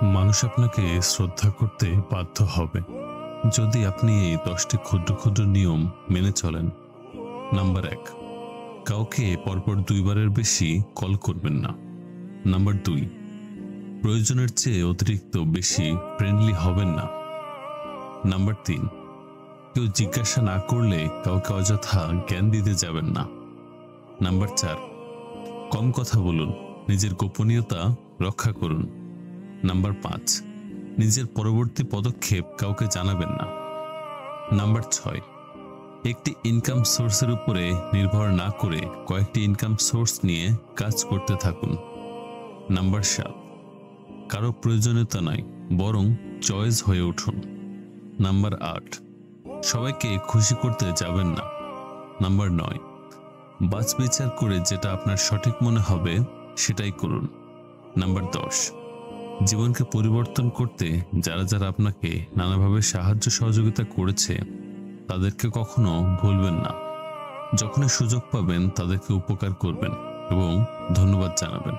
মানুষ আপনাকে শ্রদ্ধা করতে বাধ্য হবে যদি আপনি এই 10টি ক্ষুদ্র ক্ষুদ্র নিয়ম মেনে চলেন। নাম্বার 1, কাউকে পরপর 2বারের বেশি কল করবেন না। নাম্বার 2, প্রয়োজনের চেয়ে অতিরিক্ত বেশি ফ্রেন্ডলি হবেন না। নাম্বার 3, কেউ জিজ্ঞাসা না করলে কাউকে অযথা জ্ঞান দিতে যাবেন না। নাম্বার 4, কম কথা বলুন, নিজের গোপনীয়তা রক্ষা করুন। নাম্বার 5, নিজের পরবর্তী পদক্ষেপ কাউকে জানাবেন না। নাম্বার 6, একটি ইনকাম সোর্সের উপরে নির্ভর না করে কয়েকটি ইনকাম সোর্স নিয়ে কাজ করতে থাকুন। নাম্বার 7, কারো প্রয়োজনীয়তা নয় বরং চয়েস হয়ে উঠুন। নাম্বার 8, সবাইকে খুশি করতে যাবেন না। নাম্বার 9, বাছবিচার করে যেটা আপনার সঠিক মনে হবে সেটাই করুন। নাম্বার 10, জীবনকে পরিবর্তন করতে যারা যারা আপনাকে নানাভাবে সাহায্য সহযোগিতা করেছে তাদেরকে কখনো ভুলবেন না। যখনই সুযোগ পাবেন তাদেরকে উপকার করবেন এবং ধন্যবাদ জানাবেন।